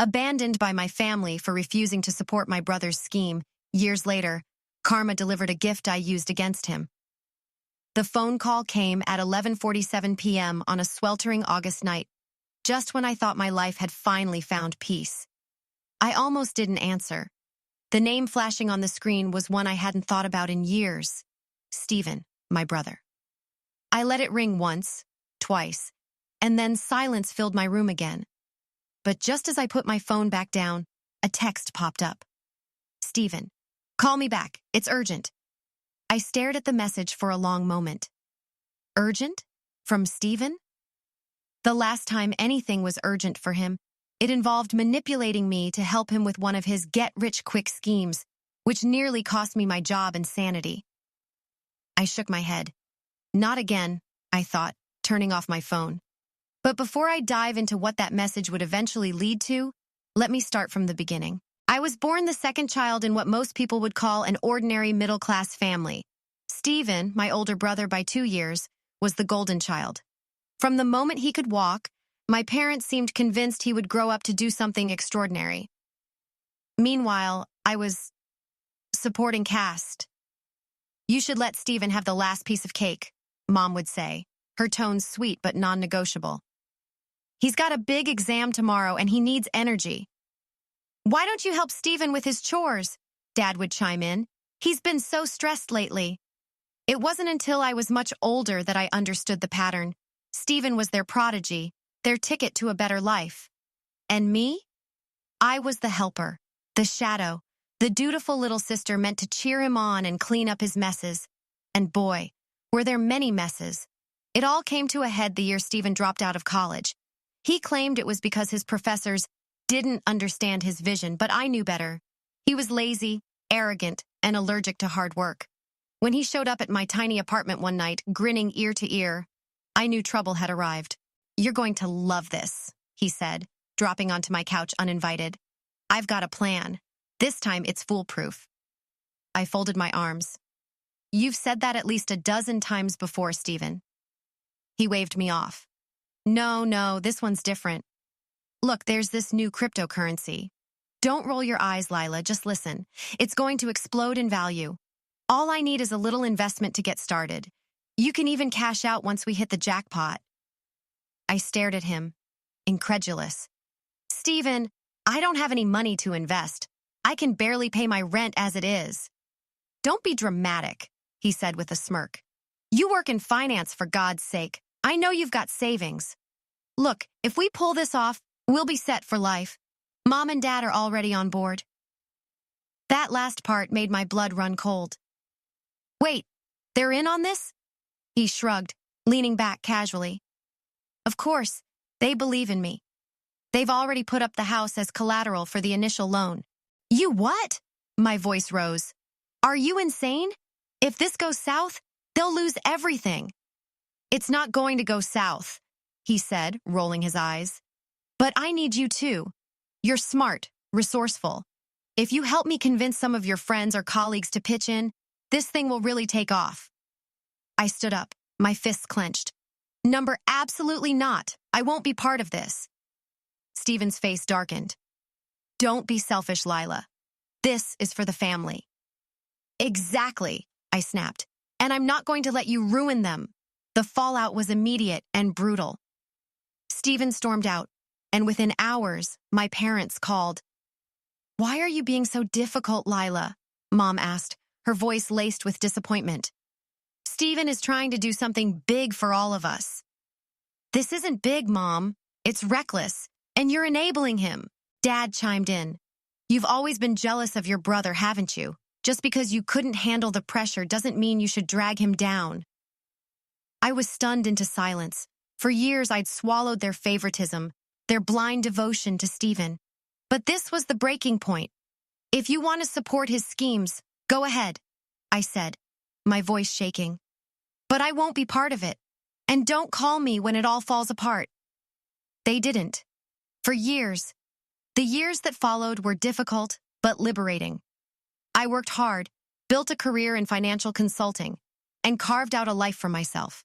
Abandoned by my family for refusing to support my brother's scheme, years later, karma delivered a gift I used against him. The phone call came at 11:47 p.m. on a sweltering August night, just when I thought my life had finally found peace. I almost didn't answer. The name flashing on the screen was one I hadn't thought about in years. Stephen, my brother. I let it ring once, twice, and then silence filled my room again. But just as I put my phone back down, a text popped up. Stephen, call me back. It's urgent. I stared at the message for a long moment. Urgent? From Stephen? The last time anything was urgent for him, it involved manipulating me to help him with one of his get-rich-quick schemes, which nearly cost me my job and sanity. I shook my head. Not again, I thought, turning off my phone. But before I dive into what that message would eventually lead to, let me start from the beginning. I was born the second child in what most people would call an ordinary middle-class family. Stephen, my older brother by 2 years, was the golden child. From the moment he could walk, my parents seemed convinced he would grow up to do something extraordinary. Meanwhile, I was supporting cast. You should let Stephen have the last piece of cake, Mom would say, her tone sweet but non-negotiable. He's got a big exam tomorrow and he needs energy. Why don't you help Stephen with his chores? Dad would chime in. He's been so stressed lately. It wasn't until I was much older that I understood the pattern. Stephen was their prodigy, their ticket to a better life. And me? I was the helper, the shadow, the dutiful little sister meant to cheer him on and clean up his messes. And boy, were there many messes. It all came to a head the year Stephen dropped out of college. He claimed it was because his professors didn't understand his vision, but I knew better. He was lazy, arrogant, and allergic to hard work. When he showed up at my tiny apartment one night, grinning ear to ear, I knew trouble had arrived. You're going to love this, he said, dropping onto my couch uninvited. I've got a plan. This time it's foolproof. I folded my arms. You've said that at least a dozen times before, Stephen. He waved me off. No, this one's different. Look, there's this new cryptocurrency. Don't roll your eyes, Lila, just listen. It's going to explode in value. All I need is a little investment to get started. You can even cash out once we hit the jackpot. I stared at him, incredulous. Stephen, I don't have any money to invest. I can barely pay my rent as it is. Don't be dramatic, he said with a smirk. You work in finance, for God's sake. I know you've got savings. Look, if we pull this off, we'll be set for life. Mom and Dad are already on board. That last part made my blood run cold. Wait, they're in on this? He shrugged, leaning back casually. Of course, they believe in me. They've already put up the house as collateral for the initial loan. You what? My voice rose. Are you insane? If this goes south, they'll lose everything. It's not going to go south, he said, rolling his eyes. But I need you too. You're smart, resourceful. If you help me convince some of your friends or colleagues to pitch in, this thing will really take off. I stood up, my fists clenched. Number absolutely not. I won't be part of this. Stephen's face darkened. Don't be selfish, Lila. This is for the family. Exactly, I snapped. And I'm not going to let you ruin them. The fallout was immediate and brutal. Stephen stormed out, and within hours, my parents called. Why are you being so difficult, Lila? Mom asked, her voice laced with disappointment. Stephen is trying to do something big for all of us. This isn't big, Mom. It's reckless, and you're enabling him. Dad chimed in. You've always been jealous of your brother, haven't you? Just because you couldn't handle the pressure doesn't mean you should drag him down. I was stunned into silence. For years, I'd swallowed their favoritism, their blind devotion to Stephen. But this was the breaking point. If you want to support his schemes, go ahead, I said, my voice shaking. But I won't be part of it. And don't call me when it all falls apart. They didn't. For years. The years that followed were difficult, but liberating. I worked hard, built a career in financial consulting, and carved out a life for myself.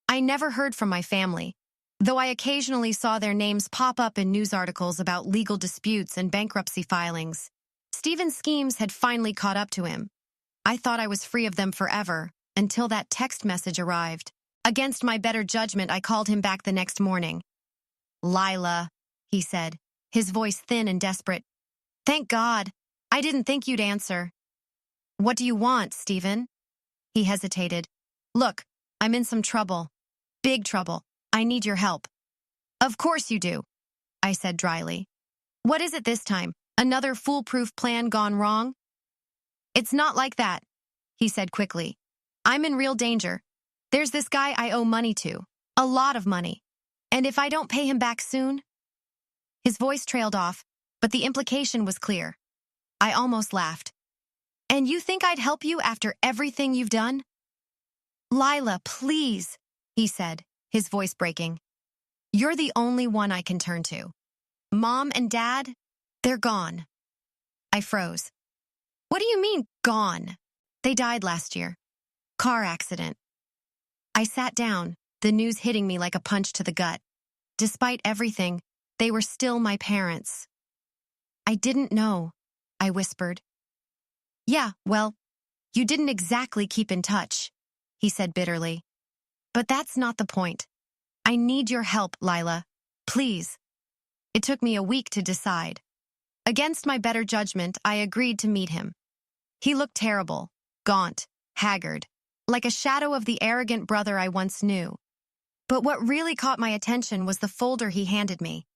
I never heard from my family. though I occasionally saw their names pop up in news articles about legal disputes and bankruptcy filings. Stephen's schemes had finally caught up to him. I thought I was free of them forever, until that text message arrived. Against my better judgment, I called him back the next morning. "Lila," he said, his voice thin and desperate. "Thank God. I didn't think you'd answer." "What do you want, Stephen?" He hesitated. "Look, I'm in some trouble. Big trouble. I need your help." "Of course you do," I said dryly. "What is it this time? Another foolproof plan gone wrong?" "It's not like that," he said quickly. "I'm in real danger. There's this guy I owe money to. A lot of money. And if I don't pay him back soon—" His voice trailed off, but the implication was clear. I almost laughed. "And you think I'd help you after everything you've done?" "Lila, please," he said, his voice breaking. "You're the only one I can turn to. Mom and Dad, they're gone." I froze. "What do you mean, gone?" "They died last year. Car accident." I sat down, the news hitting me like a punch to the gut. Despite everything, they were still my parents. "I didn't know," I whispered. "Yeah, well, you didn't exactly keep in touch," he said bitterly. "But that's not the point. I need your help, Lila. Please." It took me a week to decide. Against my better judgment, I agreed to meet him. He looked terrible, gaunt, haggard, like a shadow of the arrogant brother I once knew. But what really caught my attention was the folder he handed me.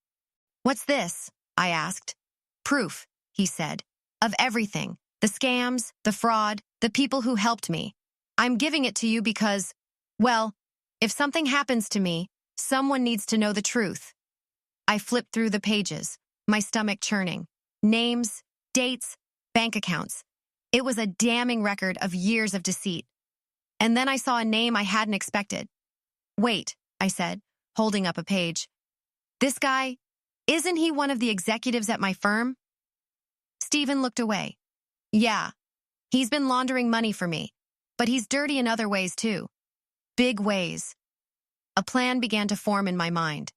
"What's this?" I asked. "Proof," he said, "of everything. The scams, the fraud, the people who helped me. I'm giving it to you because, well, if something happens to me, someone needs to know the truth." I flipped through the pages, my stomach churning. Names, dates, bank accounts. It was a damning record of years of deceit. And then I saw a name I hadn't expected. "Wait," I said, holding up a page. "This guy, isn't he one of the executives at my firm?" Stephen looked away. "Yeah, he's been laundering money for me, but he's dirty in other ways too. Big ways." A plan began to form in my mind.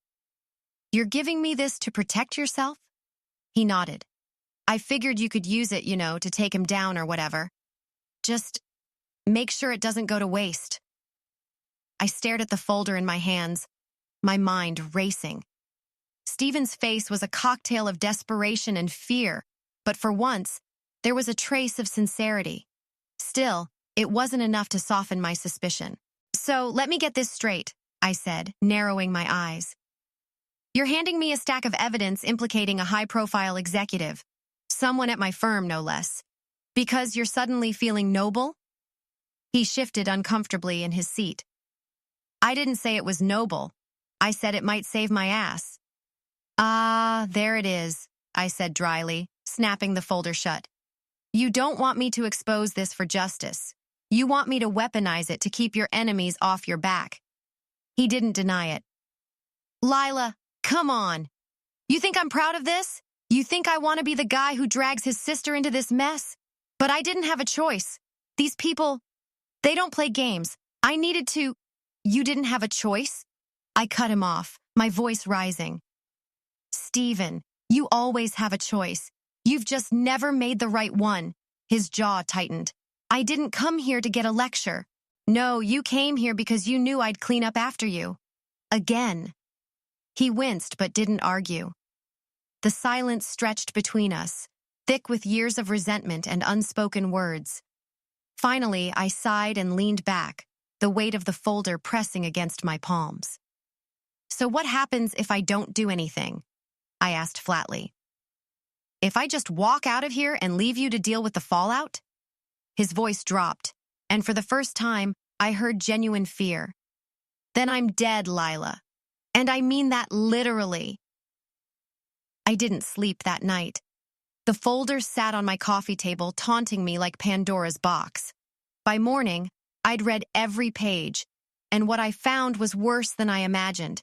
"You're giving me this to protect yourself?" He nodded. "I figured you could use it, to take him down or whatever. Just make sure it doesn't go to waste." I stared at the folder in my hands, my mind racing. Stephen's face was a cocktail of desperation and fear, but for once, there was a trace of sincerity. Still, it wasn't enough to soften my suspicion. "So let me get this straight," I said, narrowing my eyes. "You're handing me a stack of evidence implicating a high-profile executive, someone at my firm, no less, because you're suddenly feeling noble?" He shifted uncomfortably in his seat. "I didn't say it was noble. I said it might save my ass." "Ah, there it is," I said dryly, snapping the folder shut. "You don't want me to expose this for justice. You want me to weaponize it to keep your enemies off your back." He didn't deny it. "Lila, come on. You think I'm proud of this? You think I want to be the guy who drags his sister into this mess? But I didn't have a choice. These people, they don't play games. I needed to—" "You didn't have a choice?" I cut him off, my voice rising. "Stephen, you always have a choice. You've just never made the right one." His jaw tightened. "I didn't come here to get a lecture. No, you came here because you knew I'd clean up after you. Again." He winced but didn't argue. The silence stretched between us, thick with years of resentment and unspoken words. Finally, I sighed and leaned back, the weight of the folder pressing against my palms. "So what happens if I don't do anything?" I asked flatly. "If I just walk out of here and leave you to deal with the fallout?" His voice dropped, and for the first time, I heard genuine fear. "Then I'm dead, Lila. And I mean that literally." I didn't sleep that night. The folder sat on my coffee table, taunting me like Pandora's box. By morning, I'd read every page, and what I found was worse than I imagined.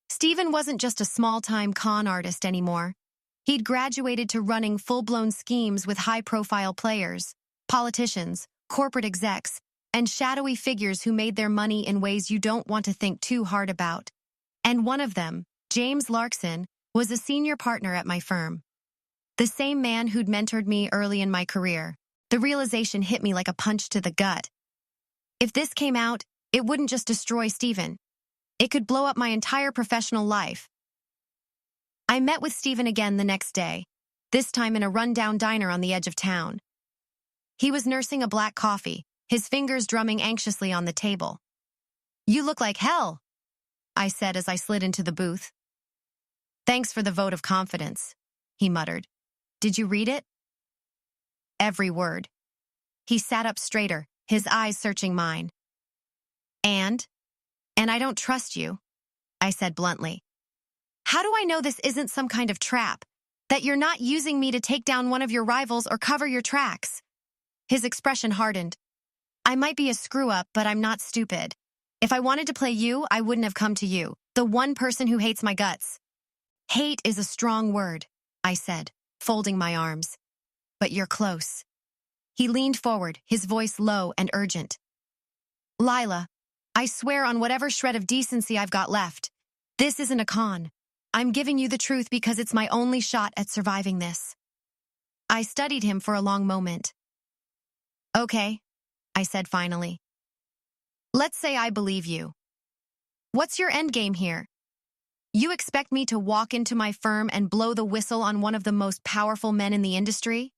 Stephen wasn't just a small-time con artist anymore. He'd graduated to running full-blown schemes with high-profile players, politicians, corporate execs, and shadowy figures who made their money in ways you don't want to think too hard about. And one of them, James Larkson, was a senior partner at my firm. The same man who'd mentored me early in my career. The realization hit me like a punch to the gut. If this came out, it wouldn't just destroy Stephen. It could blow up my entire professional life. I met with Stephen again the next day, this time in a rundown diner on the edge of town. He was nursing a black coffee, his fingers drumming anxiously on the table. "You look like hell," I said as I slid into the booth. "Thanks for the vote of confidence," he muttered. "Did you read it?" "Every word." He sat up straighter, his eyes searching mine. And I don't trust you," I said bluntly. "How do I know this isn't some kind of trap? That you're not using me to take down one of your rivals or cover your tracks?" His expression hardened. "I might be a screw-up, but I'm not stupid. If I wanted to play you, I wouldn't have come to you, the one person who hates my guts." "Hate is a strong word," I said, folding my arms. "But you're close." He leaned forward, his voice low and urgent. "Lila, I swear on whatever shred of decency I've got left, this isn't a con. I'm giving you the truth because it's my only shot at surviving this." I studied him for a long moment. "Okay," I said finally. "Let's say I believe you. What's your end game here? You expect me to walk into my firm and blow the whistle on one of the most powerful men in the industry?"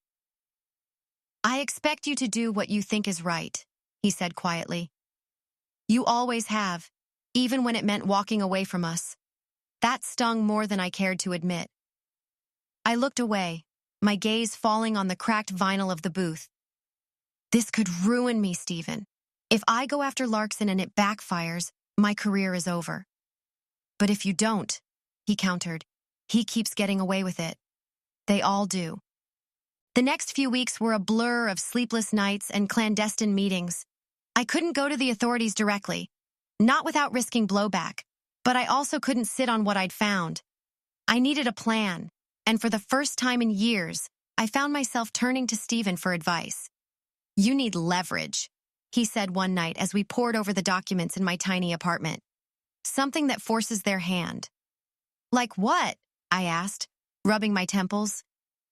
"I expect you to do what you think is right," he said quietly. "You always have, even when it meant walking away from us." That stung more than I cared to admit. I looked away, my gaze falling on the cracked vinyl of the booth. "This could ruin me, Stephen. If I go after Larkson and it backfires, my career is over." "But if you don't," he countered, "he keeps getting away with it. They all do." The next few weeks were a blur of sleepless nights and clandestine meetings. I couldn't go to the authorities directly, not without risking blowback, but I also couldn't sit on what I'd found. I needed a plan, and for the first time in years, I found myself turning to Stephen for advice. "You need leverage," he said one night as we pored over the documents in my tiny apartment. "Something that forces their hand." "Like what?" I asked, rubbing my temples.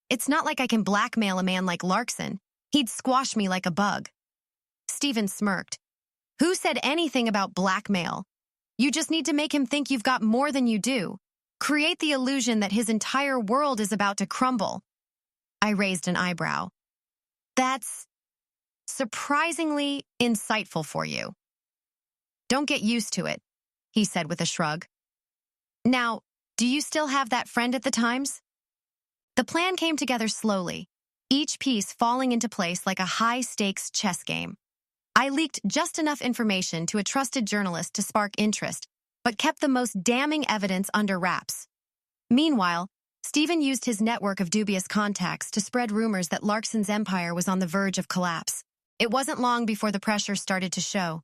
"It's not like I can blackmail a man like Larkson. He'd squash me like a bug." Stephen smirked. "Who said anything about blackmail? You just need to make him think you've got more than you do. Create the illusion that his entire world is about to crumble." I raised an eyebrow. "That's surprisingly insightful for you." "Don't get used to it," he said with a shrug. "Now, do you still have that friend at the Times?" The plan came together slowly, each piece falling into place like a high-stakes chess game. I leaked just enough information to a trusted journalist to spark interest, but kept the most damning evidence under wraps. Meanwhile, Stephen used his network of dubious contacts to spread rumors that Larkson's empire was on the verge of collapse. It wasn't long before the pressure started to show.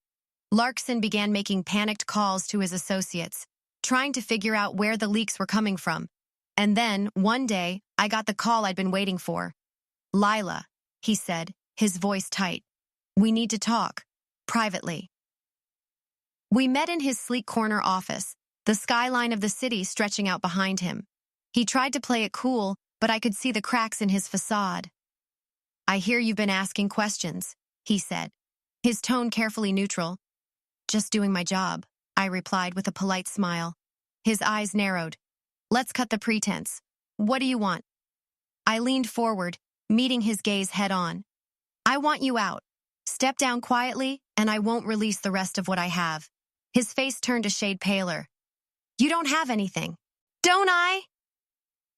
Larkson began making panicked calls to his associates, trying to figure out where the leaks were coming from. And then, one day, I got the call I'd been waiting for. "Lila," he said, his voice tight. "We need to talk, privately." We met in his sleek corner office, the skyline of the city stretching out behind him. He tried to play it cool, but I could see the cracks in his facade. "I hear you've been asking questions," he said, his tone carefully neutral. "Just doing my job," I replied with a polite smile. His eyes narrowed. "Let's cut the pretense. What do you want?" I leaned forward, meeting his gaze head-on. "I want you out. Step down quietly, and I won't release the rest of what I have." His face turned a shade paler. "You don't have anything." "Don't I?"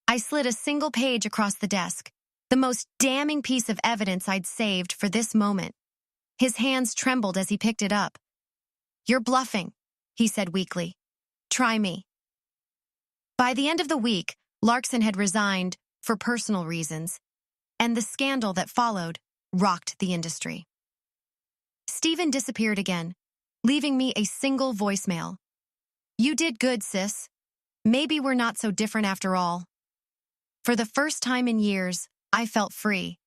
I slid a single page across the desk, the most damning piece of evidence I'd saved for this moment. His hands trembled as he picked it up. "You're bluffing," he said weakly. "Try me." By the end of the week, Larkson had resigned for personal reasons, and the scandal that followed rocked the industry. Stephen disappeared again, leaving me a single voicemail. "You did good, sis. Maybe we're not so different after all." For the first time in years, I felt free.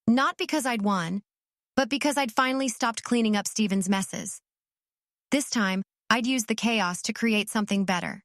Not because I'd won, but because I'd finally stopped cleaning up Stephen's messes. This time, I'd use the chaos to create something better.